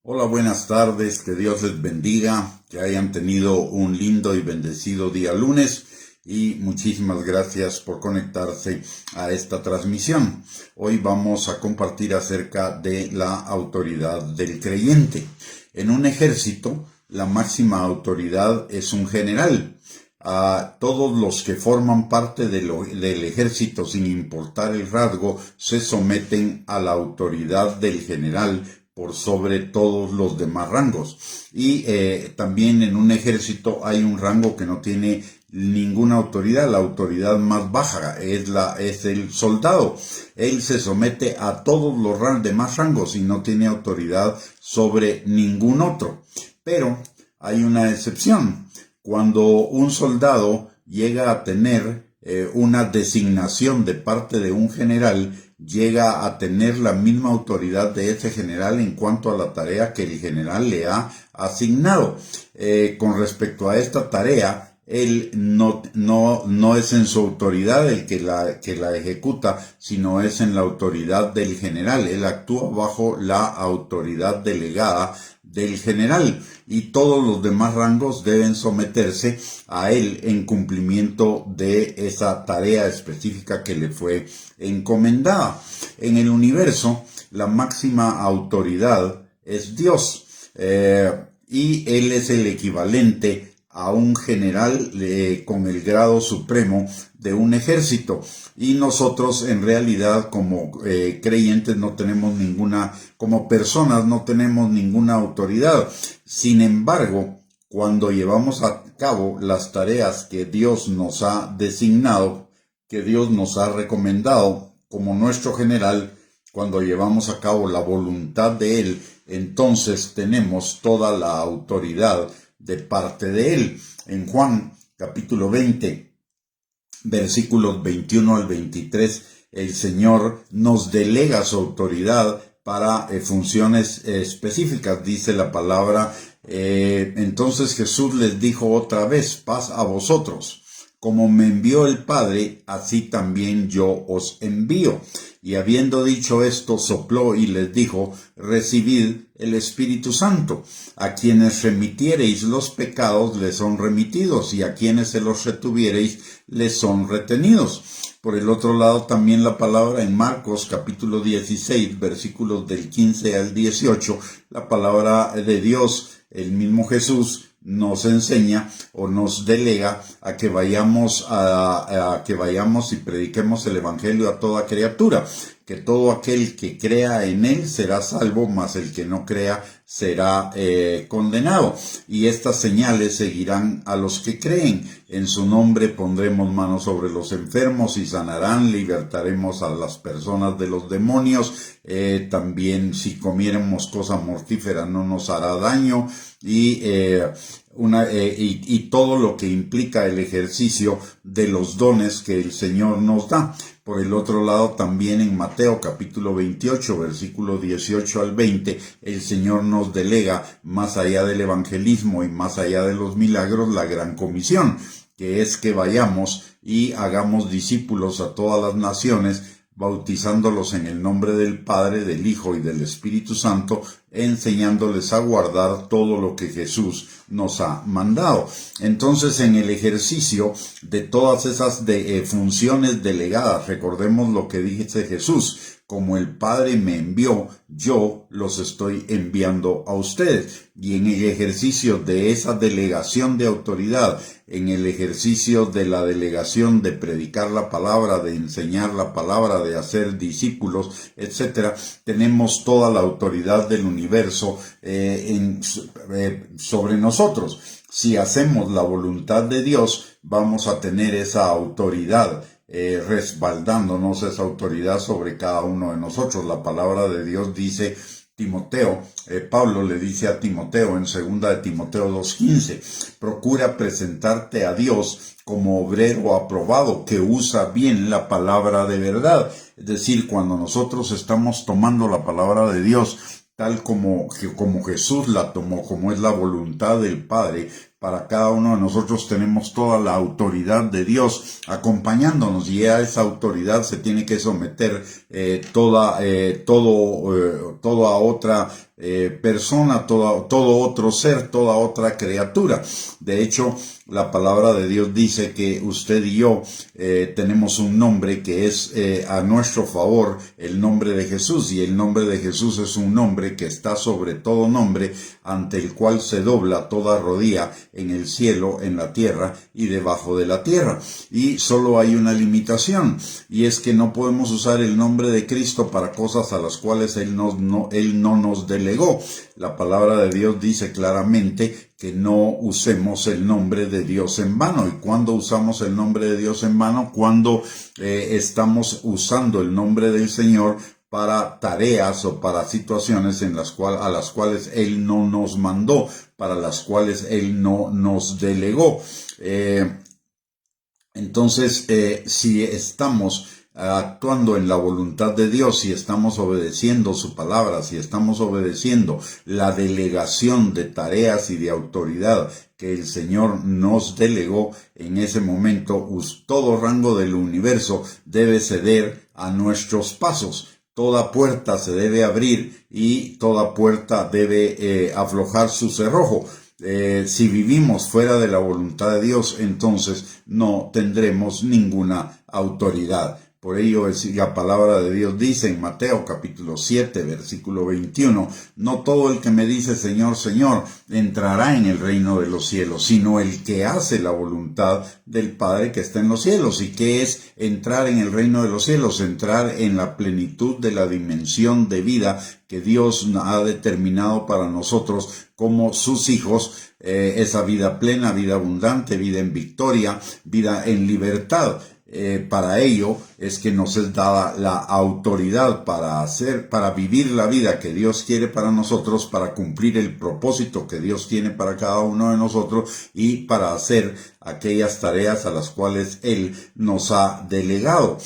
Hola, buenas tardes, que Dios les bendiga, que hayan tenido un lindo y bendecido día lunes y muchísimas gracias por conectarse a esta transmisión. Hoy vamos a compartir acerca de la autoridad del creyente. En un ejército, la máxima autoridad es un general. A todos los que forman parte del ejército, sin importar el rasgo, se someten a la autoridad del general por sobre todos los demás rangos. Y también en un ejército hay un rango que no tiene ninguna autoridad. La autoridad más baja es el soldado. Él se somete a todos los demás rangos y no tiene autoridad sobre ningún otro. Pero hay una excepción. Cuando un soldado llega a tener una designación de parte de un general, llega a tener la misma autoridad de ese general en cuanto a la tarea que el general le ha asignado. Con respecto a esta tarea, él no es en su autoridad el que la ejecuta, sino es en la autoridad del general. Él actúa bajo la autoridad delegada del general y todos los demás rangos deben someterse a él en cumplimiento de esa tarea específica que le fue encomendada. En el universo, la máxima autoridad es Dios, y él es el equivalente a un general con el grado supremo de un ejército. Y nosotros en realidad como creyentes no tenemos como personas no tenemos ninguna autoridad. Sin embargo, cuando llevamos a cabo las tareas que Dios nos ha designado, que Dios nos ha recomendado como nuestro general, cuando llevamos a cabo la voluntad de Él, entonces tenemos toda la autoridad de parte de Él. En Juan capítulo 20, versículos 21 al 23, el Señor nos delega su autoridad para funciones específicas. Dice la palabra, entonces Jesús les dijo otra vez, paz a vosotros. Como me envió el Padre, así también yo os envío. Y habiendo dicho esto, sopló y les dijo, recibid el Espíritu Santo. A quienes remitiereis los pecados les son remitidos, y a quienes se los retuviereis les son retenidos. Por el otro lado, también la palabra en Marcos capítulo 16, versículos del 15 al 18, la palabra de Dios, el mismo Jesús, nos enseña o nos delega a que vayamos y prediquemos el evangelio a toda criatura, que todo aquel que crea en él será salvo, mas el que no crea será condenado. Y estas señales seguirán a los que creen. En su nombre pondremos manos sobre los enfermos y sanarán, libertaremos a las personas de los demonios, también si comiéramos cosa mortífera no nos hará daño, y todo lo que implica el ejercicio de los dones que el Señor nos da. Por el otro lado, también en Mateo capítulo 28, versículo 18 al 20, el Señor nos delega, más allá del evangelismo y más allá de los milagros, la gran comisión, que es que vayamos y hagamos discípulos a todas las naciones, bautizándolos en el nombre del Padre, del Hijo y del Espíritu Santo, enseñándoles a guardar todo lo que Jesús nos ha mandado. Entonces, en el ejercicio de todas esas funciones delegadas, recordemos lo que dice Jesús, como el Padre me envió, yo los estoy enviando a ustedes. Y en el ejercicio de esa delegación de autoridad, en el ejercicio de la delegación de predicar la palabra, de enseñar la palabra, de hacer discípulos, etcétera, tenemos toda la autoridad del universo sobre nosotros. Si hacemos la voluntad de Dios, vamos a tener esa autoridad respaldándonos, esa autoridad sobre cada uno de nosotros. La palabra de Dios dice, Pablo le dice a Timoteo en 2 de Timoteo 2:15, procura presentarte a Dios como obrero aprobado que usa bien la palabra de verdad. Es decir, cuando nosotros estamos tomando la palabra de Dios tal como Jesús la tomó, como es la voluntad del Padre, para cada uno de nosotros tenemos toda la autoridad de Dios acompañándonos, y a esa autoridad se tiene que someter toda otra persona, todo otro ser, toda otra criatura. De hecho, la palabra de Dios dice que usted y yo tenemos un nombre que es a nuestro favor, el nombre de Jesús, y el nombre de Jesús es un nombre que está sobre todo nombre, ante el cual se dobla toda rodilla en el cielo, en la tierra y debajo de la tierra. Y solo hay una limitación, y es que no podemos usar el nombre de Cristo para cosas a las cuales Él no nos delegó. La palabra de Dios dice claramente que no usemos el nombre de Dios en vano. ¿Y cuándo usamos el nombre de Dios en vano? Cuando estamos usando el nombre del Señor para tareas o para situaciones a las cuales Él no nos mandó, para las cuales Él no nos delegó. Entonces, si estamos actuando en la voluntad de Dios, si estamos obedeciendo su palabra, si estamos obedeciendo la delegación de tareas y de autoridad que el Señor nos delegó, en ese momento todo rango del universo debe ceder a nuestros pasos. Toda puerta se debe abrir y toda puerta debe aflojar su cerrojo. Si vivimos fuera de la voluntad de Dios, entonces no tendremos ninguna autoridad. Por ello la palabra de Dios dice en Mateo capítulo 7, versículo 21, no todo el que me dice Señor, Señor, entrará en el reino de los cielos, sino el que hace la voluntad del Padre que está en los cielos. ¿Y qué es entrar en el reino de los cielos? Entrar en la plenitud de la dimensión de vida que Dios ha determinado para nosotros como sus hijos, esa vida plena, vida abundante, vida en victoria, vida en libertad. Para ello es que nos es dada la autoridad para vivir la vida que Dios quiere para nosotros, para cumplir el propósito que Dios tiene para cada uno de nosotros y para hacer aquellas tareas a las cuales Él nos ha delegado,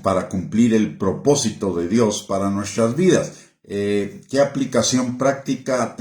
para cumplir el propósito de Dios para nuestras vidas. ¿Qué aplicación práctica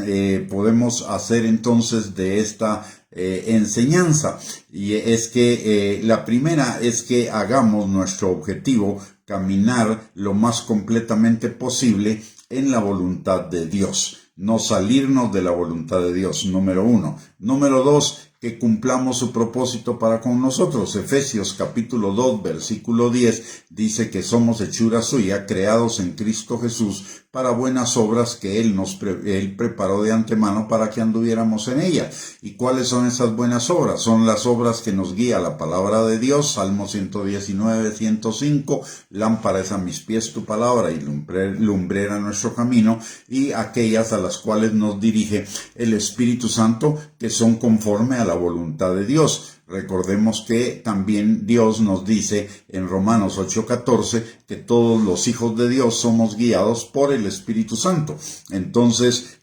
podemos hacer entonces de esta enseñanza? Y es que la primera es que hagamos nuestro objetivo caminar lo más completamente posible en la voluntad de Dios, no salirnos de la voluntad de Dios, número 1. Número 2, que cumplamos su propósito para con nosotros. Efesios capítulo 2, versículo 10 dice que somos hechura suya, creados en Cristo Jesús para buenas obras que Él preparó de antemano para que anduviéramos en ellas. ¿Y cuáles son esas buenas obras? Son las obras que nos guía la palabra de Dios, Salmo 119, 105, lámpara es a mis pies tu palabra y lumbrera nuestro camino, y aquellas a las cuales nos dirige el Espíritu Santo, que son conforme a la voluntad de Dios. Recordemos que también Dios nos dice en Romanos 8:14 que todos los hijos de Dios somos guiados por el Espíritu Santo. Entonces,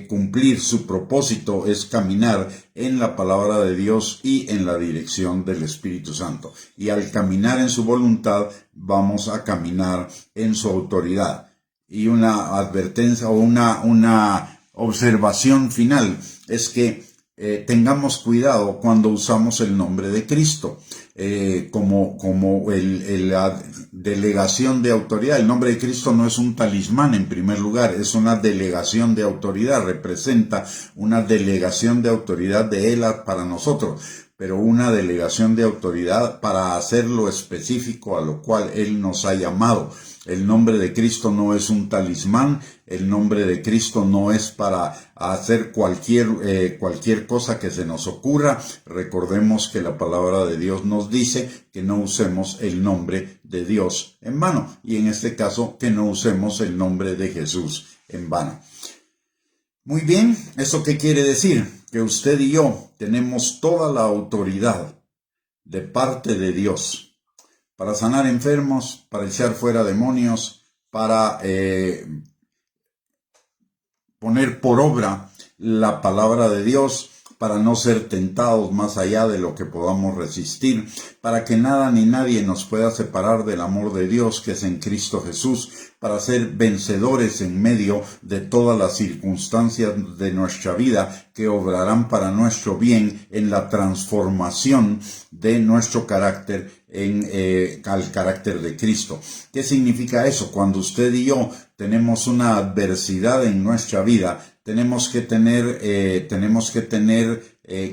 cumplir su propósito es caminar en la palabra de Dios y en la dirección del Espíritu Santo. Y al caminar en su voluntad, vamos a caminar en su autoridad. Y una advertencia o una observación final es que tengamos cuidado cuando usamos el nombre de Cristo como la delegación de autoridad. El nombre de Cristo no es un talismán en primer lugar, es una delegación de autoridad, representa una delegación de autoridad de Él para nosotros, pero una delegación de autoridad para hacer lo específico a lo cual Él nos ha llamado. El nombre de Cristo no es un talismán, el nombre de Cristo no es para hacer cualquier cosa que se nos ocurra. Recordemos que la palabra de Dios nos dice que no usemos el nombre de Dios en vano, y en este caso que no usemos el nombre de Jesús en vano. Muy bien, ¿eso qué quiere decir? Que usted y yo tenemos toda la autoridad de parte de Dios para sanar enfermos, para echar fuera demonios, para poner por obra la palabra de Dios, para no ser tentados más allá de lo que podamos resistir, para que nada ni nadie nos pueda separar del amor de Dios que es en Cristo Jesús, para ser vencedores en medio de todas las circunstancias de nuestra vida que obrarán para nuestro bien en la transformación de nuestro carácter al carácter de Cristo. ¿Qué significa eso? Cuando usted y yo tenemos una adversidad en nuestra vida, tenemos que tener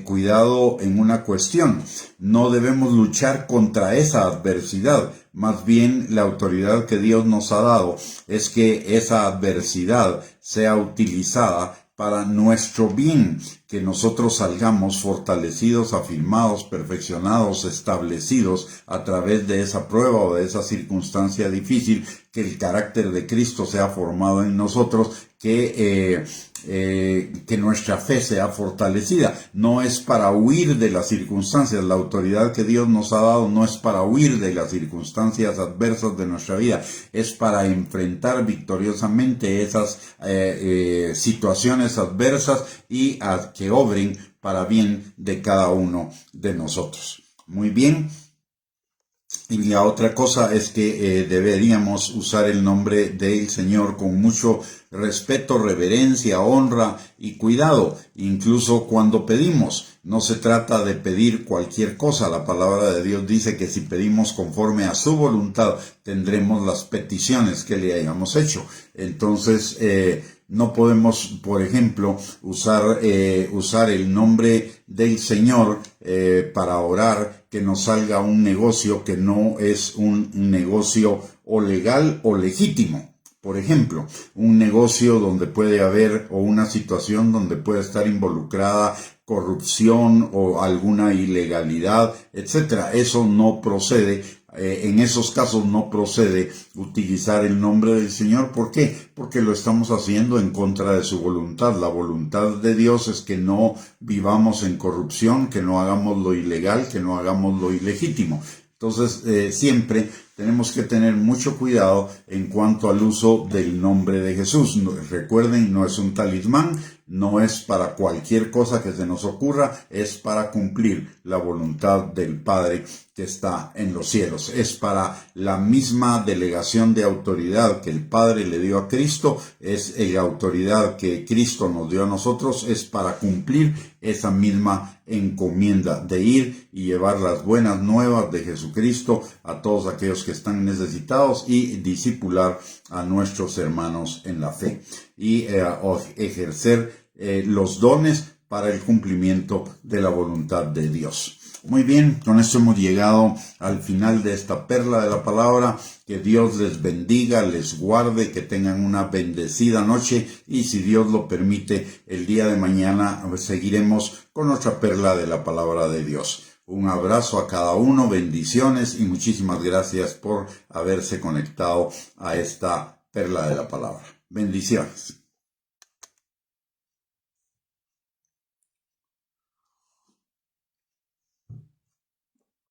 cuidado en una cuestión. No debemos luchar contra esa adversidad. Más bien, la autoridad que Dios nos ha dado es que esa adversidad sea utilizada para nuestro bien, que nosotros salgamos fortalecidos, afirmados, perfeccionados, establecidos a través de esa prueba o de esa circunstancia difícil, que el carácter de Cristo sea formado en nosotros, que nuestra fe sea fortalecida. No es para huir de las circunstancias. La autoridad que Dios nos ha dado no es para huir de las circunstancias adversas de nuestra vida, es para enfrentar victoriosamente esas situaciones adversas y a que obren para bien de cada uno de nosotros. Muy bien. Y la otra cosa es que deberíamos usar el nombre del Señor con mucho respeto, reverencia, honra y cuidado, incluso cuando pedimos. No se trata de pedir cualquier cosa. La palabra de Dios dice que si pedimos conforme a su voluntad, tendremos las peticiones que le hayamos hecho. Entonces, no podemos, por ejemplo, usar el nombre del Señor para orar, que nos salga un negocio que no es un negocio o legal o legítimo. Por ejemplo, un negocio donde puede haber, o una situación donde puede estar involucrada corrupción o alguna ilegalidad, etcétera. Eso no procede. En esos casos no procede utilizar el nombre del Señor. ¿Por qué? Porque lo estamos haciendo en contra de su voluntad. La voluntad de Dios es que no vivamos en corrupción, que no hagamos lo ilegal, que no hagamos lo ilegítimo. Entonces, siempre tenemos que tener mucho cuidado en cuanto al uso del nombre de Jesús. Recuerden, no es un talismán, no es para cualquier cosa que se nos ocurra, es para cumplir la voluntad del Padre que está en los cielos. Es para la misma delegación de autoridad que el Padre le dio a Cristo, es la autoridad que Cristo nos dio a nosotros, es para cumplir esa misma encomienda de ir y llevar las buenas nuevas de Jesucristo a todos aquellos que están necesitados y discipular a nuestros hermanos en la fe y ejercer los dones para el cumplimiento de la voluntad de Dios. Muy bien, con esto hemos llegado al final de esta perla de la palabra. Que Dios les bendiga, les guarde, que tengan una bendecida noche y si Dios lo permite, el día de mañana seguiremos con otra perla de la palabra de Dios. Un abrazo a cada uno, bendiciones y muchísimas gracias por haberse conectado a esta perla de la palabra. Bendiciones.